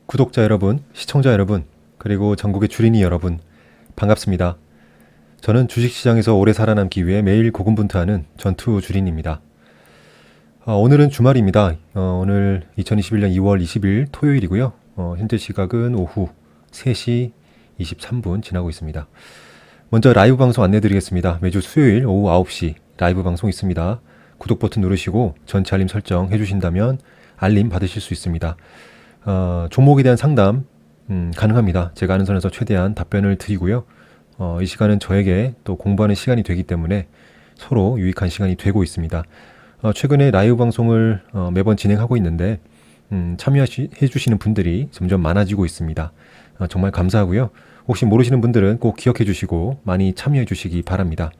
구독자 여러분, 시청자 여러분, 그리고 전국의 주린이 여러분, 반갑습니다. 저는 주식시장에서 오래 살아남기 위해 매일 고군분투하는 전투 주린입니다. 오늘은 주말입니다. 오늘 2021년 2월 20일 토요일이고요. 현재 시각은 오후 3시 23분 지나고 있습니다. 먼저 라이브 방송 안내드리겠습니다. 매주 수요일 오후 9시 라이브 방송 있습니다. 구독 버튼 누르시고 전체 알림 설정 해주신다면 알림 받으실 수 있습니다. 종목에 대한 상담 가능합니다. 제가 아는 선에서 최대한 답변을 드리고요. 이 시간은 저에게 또 공부하는 시간이 되기 때문에 서로 유익한 시간이 되고 있습니다. 최근에 라이브 방송을 매번 진행하고 있는데 참여해 주시는 분들이 점점 많아지고 있습니다. 정말 감사하고요. 혹시 모르시는 분들은 꼭 기억해 주시고 많이 참여해 주시기 바랍니다.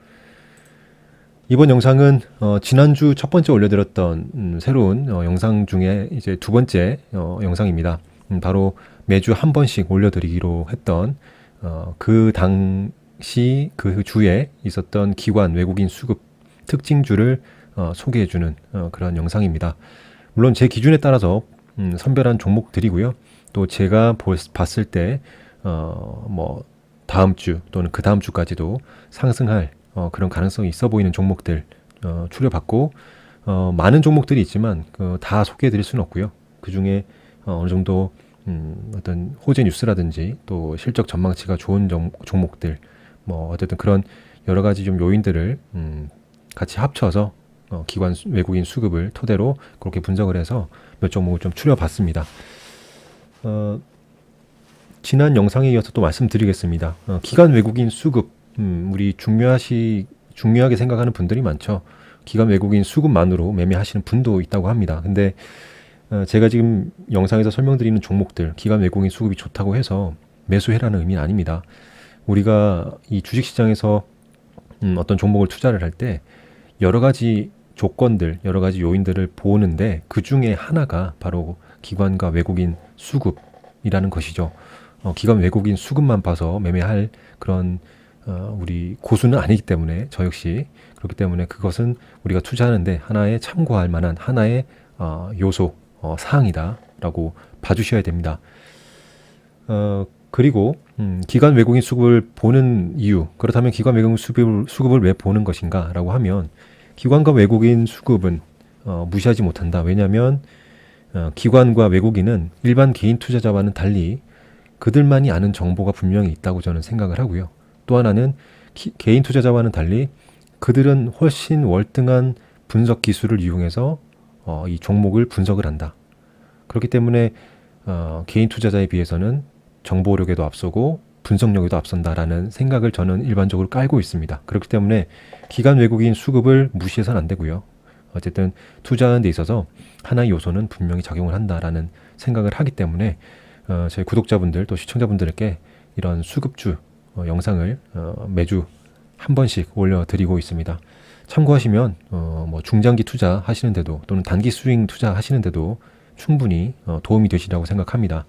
이번 영상은 지난주 첫 번째 올려드렸던 새로운 영상 중에 이제 두 번째 영상입니다. 바로 매주 한 번씩 올려드리기로 했던 그 당시 그 주에 있었던 기관 외국인 수급 특징주를 소개해주는 그런 영상입니다. 물론 제 기준에 따라서 선별한 종목들이고요. 또 제가 봤을 때 뭐 다음 주 또는 그 다음 주까지도 상승할 그런 가능성이 있어 보이는 종목들 추려봤고 많은 종목들이 있지만 다 소개해 드릴 수는 없고요. 그 중에 어느 정도 어떤 호재 뉴스라든지 또 실적 전망치가 좋은 종목들 뭐 어쨌든 그런 여러 가지 좀 요인들을 같이 합쳐서 기관 외국인 수급을 토대로 그렇게 분석을 해서 몇 종목을 좀 추려봤습니다. 지난 영상에 이어서 또 말씀드리겠습니다. 기관 외국인 수급 우리 중요하게 생각하는 분들이 많죠. 기관 외국인 수급만으로 매매하시는 분도 있다고 합니다. 근데 제가 지금 영상에서 설명드리는 종목들 기관 외국인 수급이 좋다고 해서 매수해라는 의미는 아닙니다. 우리가 이 주식시장에서 어떤 종목을 투자를 할 때 여러 가지 조건들, 여러 가지 요인들을 보는데 그 중에 하나가 바로 기관과 외국인 수급이라는 것이죠. 기관 외국인 수급만 봐서 매매할 그런 우리 고수는 아니기 때문에 저 역시 그렇기 때문에 그것은 우리가 투자하는데 하나의 참고할 만한 하나의 요소 사항이다라고 봐주셔야 됩니다. 그리고 기관 외국인 수급을 보는 이유, 그렇다면 기관 외국인 수급을 왜 보는 것인가라고 하면 기관과 외국인 수급은 무시하지 못한다. 왜냐하면 기관과 외국인은 일반 개인 투자자와는 달리 그들만이 아는 정보가 분명히 있다고 저는 생각을 하고요. 또 하나는 개인 투자자와는 달리 그들은 훨씬 월등한 분석 기술을 이용해서 이 종목을 분석을 한다. 그렇기 때문에 개인 투자자에 비해서는 정보력에도 앞서고 분석력에도 앞선다라는 생각을 저는 일반적으로 깔고 있습니다. 그렇기 때문에 기관 외국인 수급을 무시해서는 안 되고요. 어쨌든 투자하는 데 있어서 하나의 요소는 분명히 작용을 한다라는 생각을 하기 때문에 저희 구독자분들 또 시청자분들께 이런 수급주 영상을 매주 한 번씩 올려드리고 있습니다. 참고하시면 뭐 중장기 투자 하시는데도 또는 단기 스윙 투자 하시는데도 충분히 도움이 되시라고 생각합니다.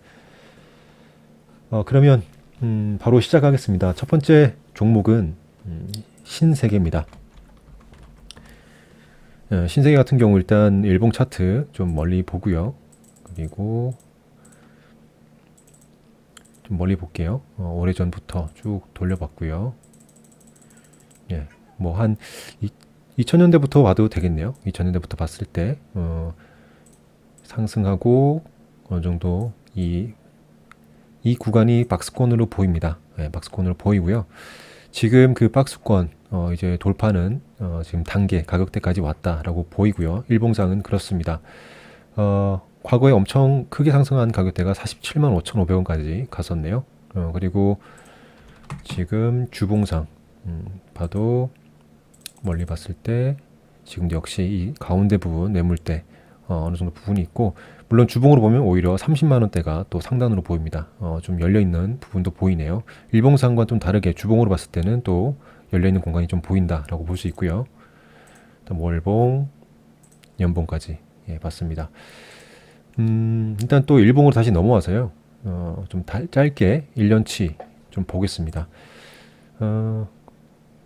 그러면 바로 시작하겠습니다. 첫 번째 종목은 신세계입니다. 신세계 같은 경우 일단 일봉 차트 좀 멀리 보고요. 그리고 좀 멀리 볼게요. 오래전부터 쭉 돌려봤고요. 예, 뭐 한 2000년대부터 와도 되겠네요. 2000년대부터 봤을 때 상승하고 어느 정도 이 구간이 박스권으로 보입니다. 예, 박스권으로 보이고요. 지금 그 박스권 이제 돌파는 지금 단계 가격대까지 왔다라고 보이고요. 일봉상은 그렇습니다. 과거에 엄청 크게 상승한 가격대가 47만 5,500원까지 갔었네요. 그리고 지금 주봉상 봐도 멀리 봤을 때 지금도 역시 이 가운데 부분 매물대 어느 정도 부분이 있고 물론 주봉으로 보면 오히려 30만 원대가 또 상단으로 보입니다. 좀 열려있는 부분도 보이네요. 일봉상과 좀 다르게 주봉으로 봤을 때는 또 열려있는 공간이 좀 보인다라고 볼 수 있고요. 월봉, 연봉까지 봤습니다. 일단 또 일봉으로 다시 넘어와서요. 좀 짧게 1년치 좀 보겠습니다.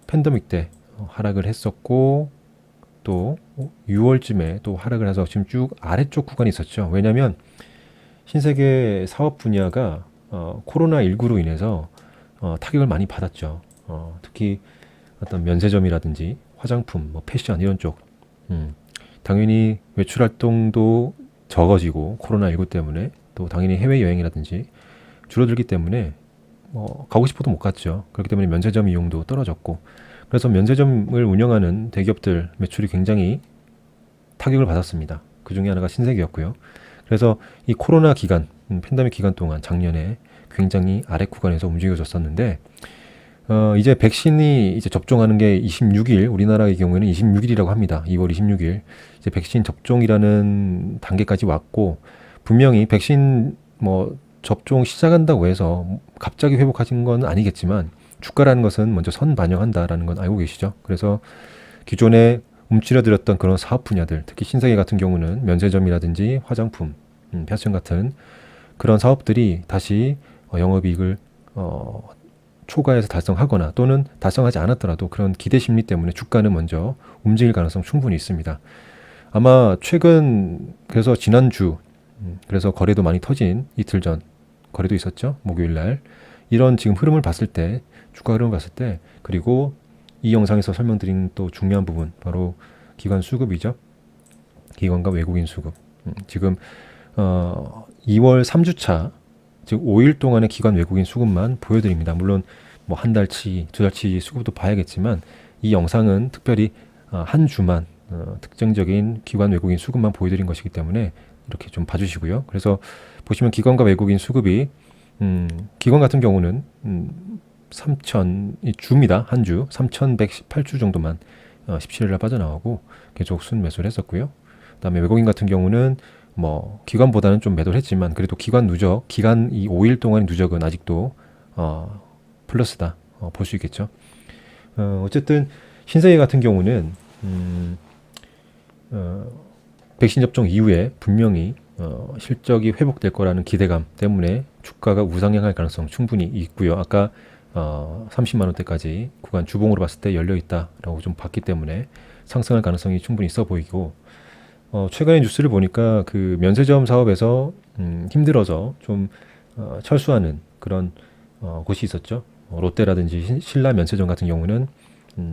팬데믹 때 하락을 했었고 또 6월쯤에 또 하락을 해서 지금 쭉 아래쪽 구간이 있었죠. 왜냐하면 신세계 사업 분야가 코로나19로 인해서 타격을 많이 받았죠. 특히 어떤 면세점이라든지 화장품, 뭐 패션 이런 쪽, 당연히 외출 활동도 적어지고 코로나19 때문에 또 당연히 해외 여행이라든지 줄어들기 때문에 가고 싶어도 못 갔죠. 그렇기 때문에 면세점 이용도 떨어졌고, 그래서 면세점을 운영하는 대기업들 매출이 굉장히 타격을 받았습니다. 그 중에 하나가 신세계였고요. 그래서 이 코로나 기간, 팬데믹 기간 동안 작년에 굉장히 아래 구간에서 움직여졌었는데, 이제 백신이 이제 접종하는 게 26일, 우리나라의 경우에는 26일이라고 합니다. 2월 26일. 이제 백신 접종이라는 단계까지 왔고, 분명히 백신 접종 시작한다고 해서 갑자기 회복하신 건 아니겠지만, 주가라는 것은 먼저 선반영한다라는 건 알고 계시죠? 그래서 기존에 움츠러들었던 그런 사업 분야들, 특히 신세계 같은 경우는 면세점이라든지 화장품, 패션 같은 그런 사업들이 다시 영업이익을 초과해서 달성하거나 또는 달성하지 않았더라도 그런 기대 심리 때문에 주가는 먼저 움직일 가능성 충분히 있습니다. 아마 최근, 그래서 지난주, 그래서 거래도 많이 터진 이틀 전 거래도 있었죠. 목요일 날. 이런 지금 흐름을 봤을 때, 주가 흐름을 봤을 때, 그리고 이 영상에서 설명드린 또 중요한 부분, 바로 기관 수급이죠. 기관과 외국인 수급. 지금 2월 3주차, 즉 5일 동안의 기관 외국인 수급만 보여드립니다. 물론 뭐 한 달치, 두 달치 수급도 봐야겠지만, 이 영상은 특별히 한 주만 특정적인 기관 외국인 수급만 보여드린 것이기 때문에 이렇게 좀 봐주시고요. 그래서 보시면 기관과 외국인 수급이 기관 같은 경우는 3,000주입니다. 한 주 3,118주 정도만 17일날 빠져나오고 계속 순매수를 했었고요. 그다음에 외국인 같은 경우는 뭐 기관보다는 좀 매도를 했지만 그래도 기관 누적, 기간 이 5일 동안의 누적은 아직도 플러스다 볼 수 있겠죠. 어쨌든 신세계 같은 경우는 백신 접종 이후에 분명히 실적이 회복될 거라는 기대감 때문에 주가가 우상향할 가능성 충분히 있고요. 아까 30만 원대까지 구간 주봉으로 봤을 때 열려 있다라고 좀 봤기 때문에 상승할 가능성이 충분히 있어 보이고, 최근에 뉴스를 보니까 그 면세점 사업에서 힘들어서 좀 철수하는 그런 곳이 있었죠. 롯데라든지 신라 면세점 같은 경우는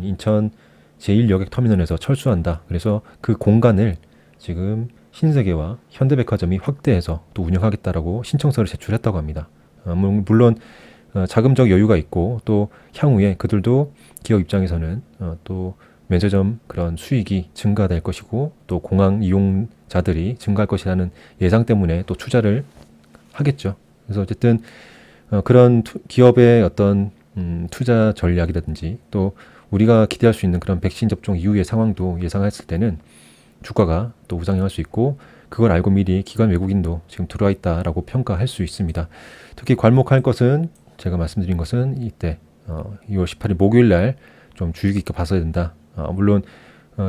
인천 제1여객터미널에서 철수한다. 그래서 그 공간을 지금 신세계와 현대백화점이 확대해서 또 운영하겠다라고 신청서를 제출했다고 합니다. 물론 자금적 여유가 있고 또 향후에 그들도 기업 입장에서는 또 면세점 그런 수익이 증가될 것이고 또 공항 이용자들이 증가할 것이라는 예상 때문에 또 투자를 하겠죠. 그래서 어쨌든 그런 기업의 어떤 투자 전략이라든지 또 우리가 기대할 수 있는 그런 백신 접종 이후의 상황도 예상했을 때는 주가가 또 우상향할 수 있고, 그걸 알고 미리 기관 외국인도 지금 들어와 있다라고 평가할 수 있습니다. 특히 괄목할 것은 제가 말씀드린 것은 이때 2월 18일 목요일 날 좀 주의 깊게 봐서야 된다. 물론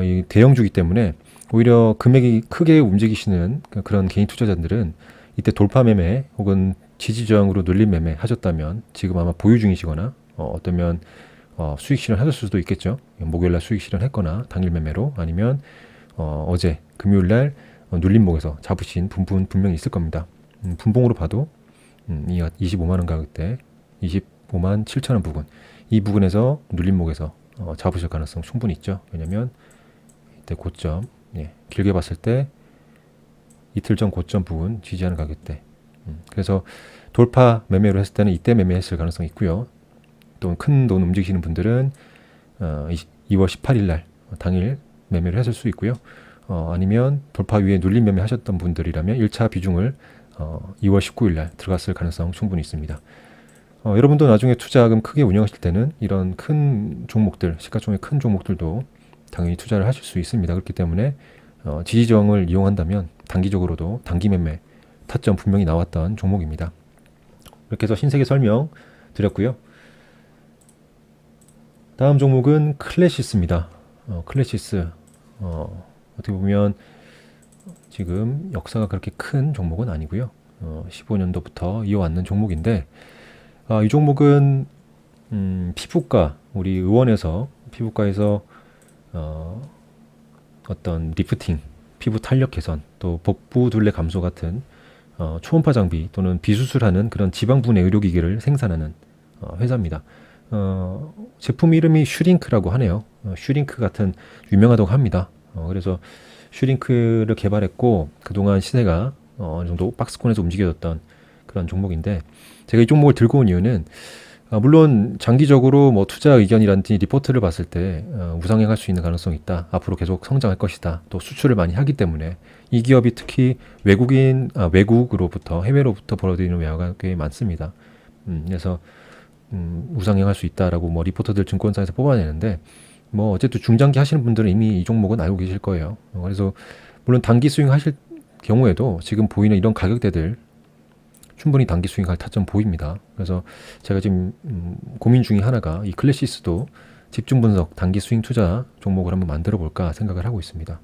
이 대형주기 때문에 오히려 금액이 크게 움직이시는 그런 개인 투자자들은 이때 돌파 매매 혹은 지지 저항으로 눌림 매매 하셨다면 지금 아마 보유 중이시거나 어쩌면 수익 실현하실 수도 있겠죠. 목요일 날 수익 실현했거나 당일 매매로, 아니면 어제 금요일 날 눌림목에서 잡으신 분분 분명히 있을 겁니다. 분봉으로 봐도 이 25만 원 가격대 25만 7천 원 부근, 이 부근에서 눌림목에서 잡으실 가능성 충분히 있죠. 왜냐면 이때 고점, 길게 봤을 때 이틀 전 고점 부근 지지하는 가격대. 그래서 돌파 매매로 했을 때는 이때 매매했을 가능성이 있고요. 또 큰 돈 움직이시는 분들은 2월 18일 날 당일 매매를 했을 수 있고요. 아니면 돌파 위에 눌림 매매 하셨던 분들이라면 1차 비중을 2월 19일 날 들어갔을 가능성 충분히 있습니다. 여러분도 나중에 투자금 크게 운영하실 때는 이런 큰 종목들, 시가총액 큰 종목들도 당연히 투자를 하실 수 있습니다. 그렇기 때문에 지지저항을 이용한다면 단기적으로도 단기 매매 타점 분명히 나왔던 종목입니다. 이렇게 해서 신세계 설명 드렸고요. 다음 종목은 클래시스입니다. 클래시스 어떻게 보면 지금 역사가 그렇게 큰 종목은 아니고요. 15년도부터 이어왔는 종목인데, 이 종목은 피부과, 우리 의원에서 피부과에서 어떤 리프팅, 피부 탄력 개선, 또 복부 둘레 감소 같은 초음파 장비 또는 비수술하는 그런 지방분해 의료기기를 생산하는 회사입니다. 제품 이름이 슈링크라고 하네요. 슈링크 같은 유명하다고 합니다. 그래서 슈링크를 개발했고 그동안 시세가 어느 정도 박스권에서 움직여졌던 그런 종목인데 제가 이 종목을 들고 온 이유는 물론 장기적으로 뭐 투자 의견이라든지 리포트를 봤을 때 우상향할 수 있는 가능성이 있다. 앞으로 계속 성장할 것이다. 또 수출을 많이 하기 때문에 이 기업이 특히 외국으로부터 해외로부터 벌어들이는 외화가 꽤 많습니다. 그래서 우상향할 수 있다라고 뭐 리포터들 증권사에서 뽑아내는데 뭐 어쨌든 중장기 하시는 분들은 이미 이 종목은 알고 계실 거예요. 그래서 물론 단기 스윙 하실 경우에도 지금 보이는 이런 가격대들 충분히 단기 스윙할 타점 보입니다. 그래서 제가 지금 고민 중인 하나가 이 클래시스도 집중 분석 단기 스윙 투자 종목을 한번 만들어 볼까 생각을 하고 있습니다.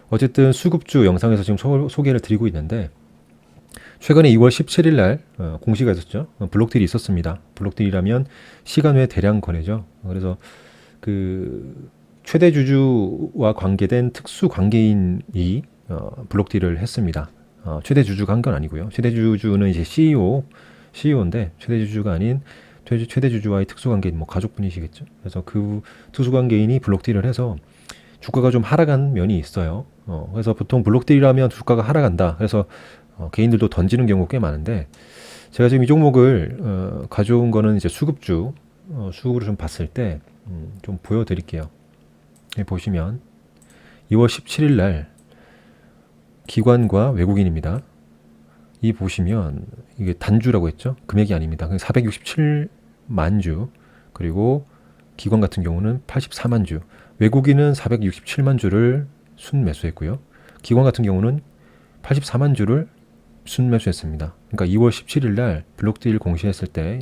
어쨌든 수급주 영상에서 지금 소개를 드리고 있는데 최근에 2월 17일 날 공시가 있었죠. 블록딜이 있었습니다. 블록딜이라면 시간 외 대량 거래죠. 그래서 그 최대 주주와 관계된 특수 관계인이 블록딜을 했습니다. 최대 주주가 한 건 아니고요. 최대 주주는 이제 CEO인데 최대 주주가 아닌 최대 주주와의 특수 관계인 뭐 가족분이시겠죠. 그래서 그 특수 관계인이 블록딜을 해서 주가가 좀 하락한 면이 있어요. 그래서 보통 블록딜이라면 주가가 하락한다. 그래서 개인들도 던지는 경우가 꽤 많은데 제가 지금 이 종목을 가져온 거는 이제 수급으로 좀 봤을 때 좀 보여드릴게요. 여기 보시면 2월 17일 날 기관과 외국인입니다. 이 보시면 이게 단주라고 했죠. 금액이 아닙니다. 467만 주 그리고 기관 같은 경우는 84만 주 외국인은 467만 주를 순매수했고요. 기관 같은 경우는 84만 주를 순매수했습니다. 그러니까 2월 17일 날 블록딜 공시했을 때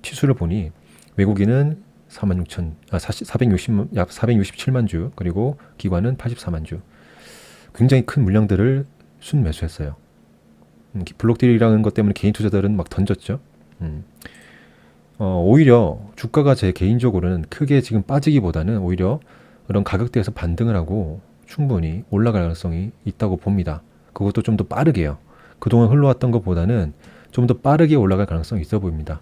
치수를 보니 외국인은 467만 주 그리고 기관은 84만 주 굉장히 큰 물량들을 순매수했어요. 블록딜이라는 것 때문에 개인 투자자들은 막 던졌죠. 오히려 주가가 제 개인적으로는 크게 지금 빠지기보다는 오히려 그런 가격대에서 반등을 하고 충분히 올라갈 가능성이 있다고 봅니다. 그것도 좀 더 빠르게요. 그동안 흘러왔던 것보다는 좀 더 빠르게 올라갈 가능성이 있어 보입니다.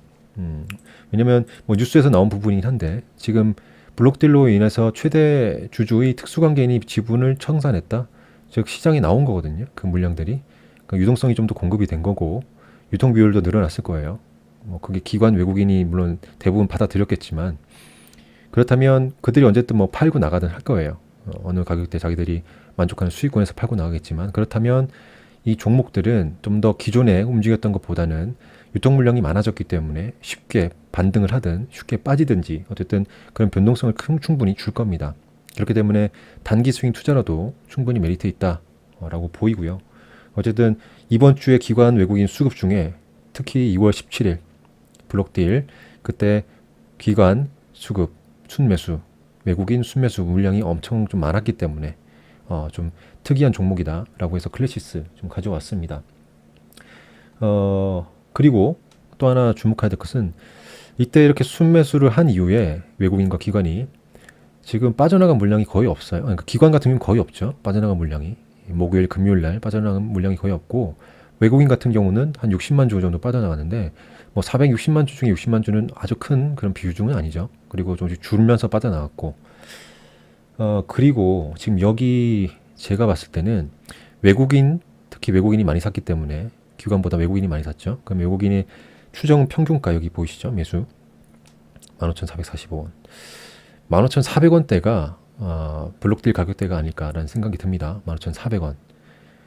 왜냐면 뭐 뉴스에서 나온 부분이긴 한데 지금 블록딜로 인해서 최대 주주의 특수관계인이 지분을 청산했다. 즉 시장에 나온 거거든요. 그 물량들이. 그러니까 유동성이 좀 더 공급이 된 거고 유통 비율도 늘어났을 거예요. 뭐 그게 기관 외국인이 물론 대부분 받아들였겠지만 그렇다면 그들이 어쨌든 뭐 팔고 나가든 할 거예요. 어느 가격대 자기들이 만족하는 수익권에서 팔고 나가겠지만 그렇다면 이 종목들은 좀 더 기존에 움직였던 것보다는 유통 물량이 많아졌기 때문에 쉽게 반등을 하든 쉽게 빠지든지 어쨌든 그런 변동성을 충분히 줄 겁니다. 그렇기 때문에 단기 스윙 투자라도 충분히 메리트 있다라고 보이고요. 어쨌든 이번 주에 기관 외국인 수급 중에 특히 2월 17일 블록딜 그때 기관 수급 순매수 외국인 순매수 물량이 엄청 좀 많았기 때문에 좀 특이한 종목이다라고 해서 클래시스 좀 가져왔습니다. 그리고 또 하나 주목해야 될 것은 이때 이렇게 순매수를 한 이후에 외국인과 기관이 지금 빠져나간 물량이 거의 없어요. 그러니까 기관 같은 경우는 거의 없죠. 빠져나간 물량이 목요일 금요일 날 빠져나간 물량이 거의 없고 외국인 같은 경우는 한 60만 주 정도 빠져나가는데 뭐 460만 주 중에 60만 주는 아주 큰 그런 비중은 아니죠. 그리고 좀 줄면서 빠져나갔고 그리고 지금 여기 제가 봤을 때는 특히 외국인이 많이 샀기 때문에 기관보다 외국인이 많이 샀죠. 그럼 외국인의 추정 평균가 여기 보이시죠? 매수 15,445원 15,400원대가 블록딜 가격대가 아닐까라는 생각이 듭니다. 15,400원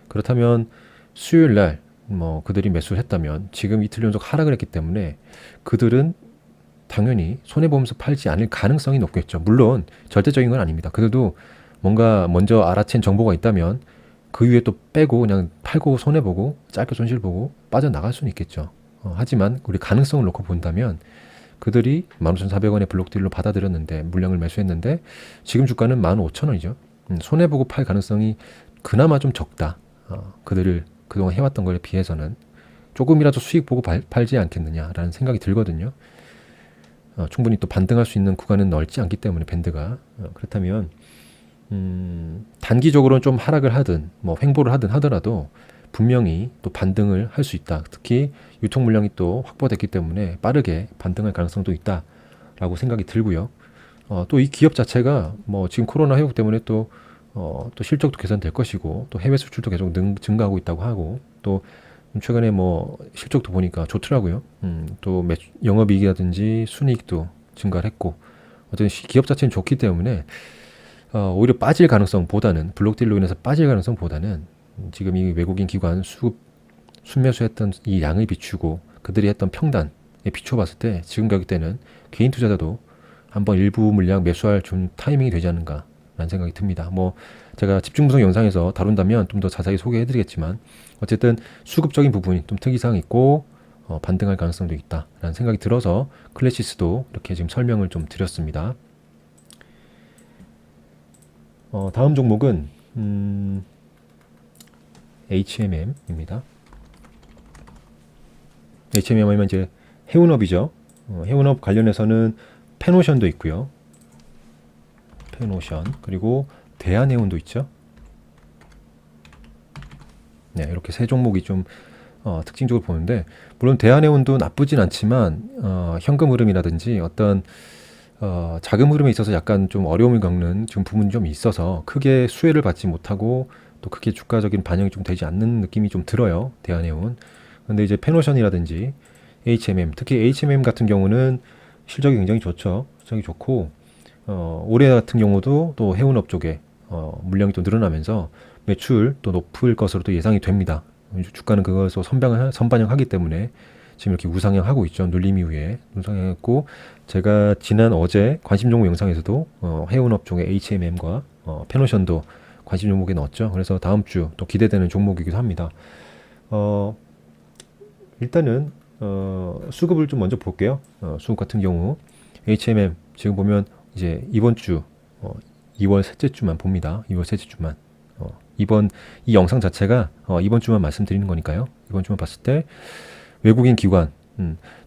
그렇다면 수요일 날 뭐 그들이 매수를 했다면 지금 이틀 연속 하락을 했기 때문에 그들은 당연히 손해보면서 팔지 않을 가능성이 높겠죠. 물론 절대적인 건 아닙니다. 그래도 뭔가 먼저 알아챈 정보가 있다면 그 위에 또 빼고 그냥 팔고 손해보고 짧게 손실 보고 빠져나갈 수는 있겠죠. 하지만 우리 가능성을 놓고 본다면 그들이 15,400원의 블록딜로 받아들였는데 물량을 매수했는데 지금 주가는 15,000원이죠. 손해보고 팔 가능성이 그나마 좀 적다. 그들을 그동안 해왔던 것에 비해서는 조금이라도 수익 보고 팔지 않겠느냐라는 생각이 들거든요. 충분히 또 반등할 수 있는 구간은 넓지 않기 때문에 밴드가 그렇다면 단기적으로는 좀 하락을 하든 뭐 횡보를 하든 하더라도 분명히 또 반등을 할 수 있다. 특히 유통 물량이 또 확보됐기 때문에 빠르게 반등할 가능성도 있다라고 생각이 들고요. 또 이 기업 자체가 뭐 지금 코로나 회복 때문에 또 실적도 개선될 것이고 또 해외 수출도 계속 증가하고 있다고 하고 또 최근에 뭐 실적도 보니까 좋더라고요. 또 영업이익이라든지 순이익도 증가를 했고 어쨌든 기업 자체는 좋기 때문에 오히려 빠질 가능성보다는 블록딜로 인해서 빠질 가능성보다는 지금 이 외국인 기관 순매수했던 이 양을 비추고 그들이 했던 평단에 비춰봤을 때 지금 가격대는 개인 투자자도 한번 일부 물량 매수할 좀 타이밍이 되지 않는가 라는 생각이 듭니다. 뭐 제가 집중분석 영상에서 다룬다면 좀 더 자세히 소개해드리겠지만 어쨌든 수급적인 부분이 좀 특이사항이 있고 반등할 가능성도 있다라는 생각이 들어서 클래시스도 이렇게 지금 설명을 좀 드렸습니다. 다음 종목은 HMM입니다. HMM이면 이제 해운업이죠. 해운업 관련해서는 페노션도 있고요. 페노션 그리고 대한해운도 있죠. 네, 이렇게 세 종목이 좀 특징적으로 보는데 물론 대한해운도 나쁘진 않지만 현금 흐름이라든지 어떤 자금 흐름에 있어서 약간 좀 어려움을 겪는 지금 부분이 좀 있어서 크게 수혜를 받지 못하고 또 크게 주가적인 반영이 좀 되지 않는 느낌이 좀 들어요. 대한해운. 근데 이제 페노션이라든지 HMM, 특히 HMM 같은 경우는 실적이 굉장히 좋죠. 실적이 좋고 올해 같은 경우도 또 해운업 쪽에 물량이 또 늘어나면서 매출 또 높을 것으로 또 예상이 됩니다. 주가는 그것을 선반영하기 때문에 지금 이렇게 우상향하고 있죠. 눌림 이후에 우상향했고 제가 지난 어제 관심 종목 영상에서도 해운업 쪽의 HMM과 페노션도 관심 종목에 넣었죠. 그래서 다음 주 또 기대되는 종목이기도 합니다. 일단은 수급을 좀 먼저 볼게요. 수급 같은 경우 HMM 지금 보면 이제 이번 주 2월 셋째 주만 봅니다. 2월 셋째 주만 이번 이 영상 자체가 이번 주만 말씀드리는 거니까요. 이번 주만 봤을 때 외국인 기관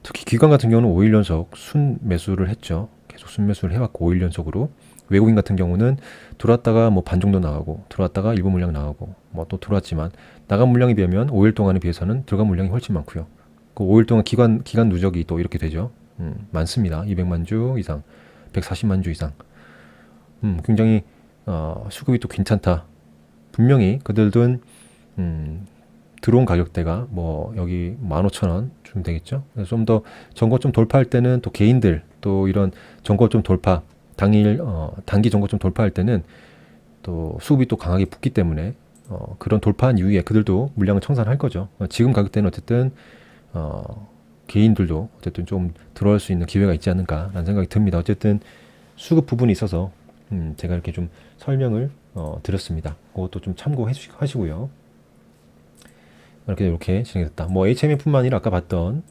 특히 기관 같은 경우는 5일 연속 순매수를 했죠. 계속 순매수를 해왔고 5일 연속으로 외국인 같은 경우는 들어왔다가 뭐 반 정도 나가고 들어왔다가 일부 물량 나가고 뭐 또 들어왔지만 나간 물량에 비하면 5일 동안에 비해서는 들어간 물량이 훨씬 많고요. 그 5일 동안 기간 누적이 또 이렇게 되죠. 많습니다. 200만 주 이상, 140만 주 이상. 굉장히 수급이 또 괜찮다. 분명히 그들은 들어온 가격대가 뭐 여기 15,000원 좀 되겠죠. 그래서 좀 더 전고점 돌파할 때는 또 개인들 또 이런 전고점 돌파 단기 전고점 돌파할 때는 또 수급이 또 강하게 붙기 때문에 그런 돌파한 이후에 그들도 물량을 청산할 거죠. 지금 가격대는 어쨌든 개인들도 어쨌든 좀 들어갈 수 있는 기회가 있지 않을까라는 생각이 듭니다. 어쨌든 수급 부분이 있어서 제가 이렇게 좀 설명을 드렸습니다. 그것도 좀 참고해 하시고요. 이렇게 진행됐다. 뭐 HMM뿐만 아니라 아까 봤던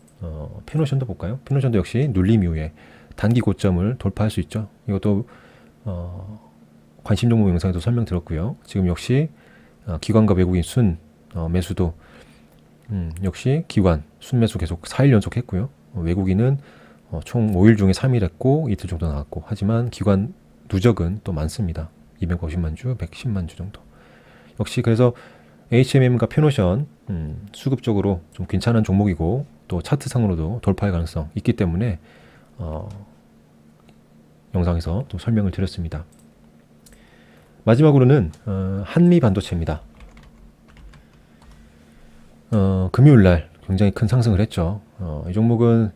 페노션도 볼까요? 페노션도 역시 눌림 이후에 단기 고점을 돌파할 수 있죠. 이것도 관심 종목 영상에도 설명드렸고요. 지금 역시 기관과 외국인 매수도 역시 기관 순매수 계속 4일 연속 했고요. 외국인은 총 5일 중에 3일 했고 이틀 정도 나왔고 하지만 기관 누적은 또 많습니다. 250만 주, 110만 주 정도. 역시 그래서 HMM과 페노션 수급적으로 좀 괜찮은 종목이고 또 차트상으로도 돌파할 가능성 있기 때문에 영상에서 또 설명을 드렸습니다. 마지막으로는 한미반도체입니다. 금요일날 굉장히 큰 상승을 했죠. 이 종목은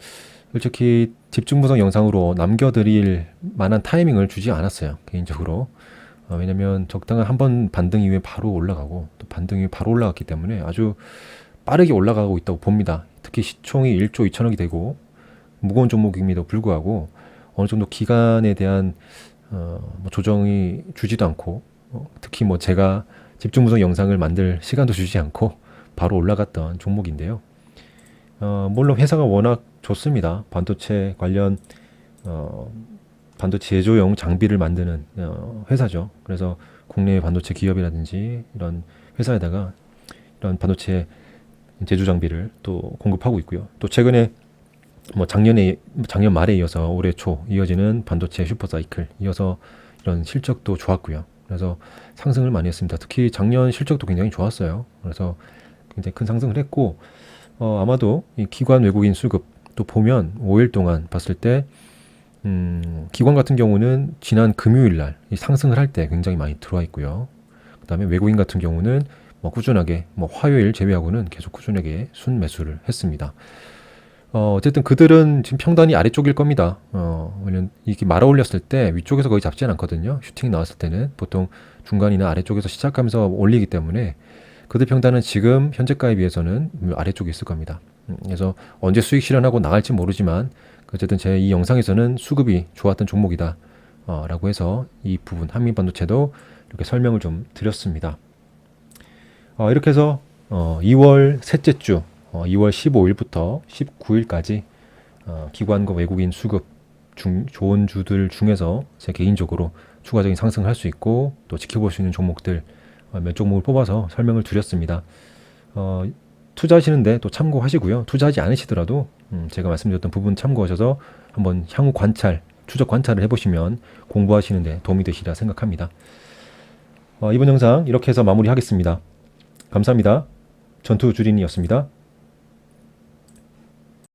솔직히 집중분석 영상으로 남겨드릴 만한 타이밍을 주지 않았어요. 개인적으로. 왜냐면 적당한 한 번 반등 이후에 바로 올라가고 또 반등 이후에 바로 올라갔기 때문에 아주 빠르게 올라가고 있다고 봅니다. 특히 시총이 1조 2천억이 되고 무거운 종목임에도 불구하고 어느 정도 기간에 대한 뭐 조정이 주지도 않고 특히 뭐 제가 집중분석 영상을 만들 시간도 주지 않고 바로 올라갔던 종목인데요. 물론 회사가 워낙 좋습니다. 반도체 관련 반도체 제조용 장비를 만드는 회사죠. 그래서 국내 반도체 기업이라든지 이런 회사에다가 이런 반도체 제조 장비를 또 공급하고 있고요. 또 최근에 뭐 작년 말에 이어서 올해 초 이어지는 반도체 슈퍼사이클 이어서 이런 실적도 좋았고요. 그래서 상승을 많이 했습니다. 특히 작년 실적도 굉장히 좋았어요. 그래서 굉장히 큰 상승을 했고, 아마도 이 기관 외국인 수급 또 보면 5일 동안 봤을 때 기관 같은 경우는 지난 금요일 날 상승을 할 때 굉장히 많이 들어와 있고요. 그 다음에 외국인 같은 경우는 꾸준하게 화요일 제외하고는 계속 꾸준하게 순매수를 했습니다. 어쨌든 그들은 지금 평단이 아래쪽일 겁니다. 왜냐면 이렇게 말아 올렸을 때 위쪽에서 거의 잡지는 않거든요. 슈팅 나왔을 때는 보통 중간이나 아래쪽에서 시작하면서 올리기 때문에 그들 평단은 지금 현재가에 비해서는 아래쪽에 있을 겁니다. 그래서 언제 수익 실현하고 나갈지 모르지만 어쨌든 제 이 영상에서는 수급이 좋았던 종목이다 라고 해서 이 부분 한미반도체도 이렇게 설명을 좀 드렸습니다. 이렇게 해서 2월 셋째 주 2월 15일부터 19일까지 기관과 외국인 수급 좋은 주들 중에서 제 개인적으로 추가적인 상승을 할 수 있고 또 지켜볼 수 있는 종목들 몇 종목을 뽑아서 설명을 드렸습니다. 투자하시는데 또 참고하시고요. 투자하지 않으시더라도 제가 말씀드렸던 부분 참고하셔서 한번 향후 관찰, 추적 관찰을 해보시면 공부하시는데 도움이 되시리라 생각합니다. 이번 영상 이렇게 해서 마무리하겠습니다. 감사합니다. 전투주린이었습니다.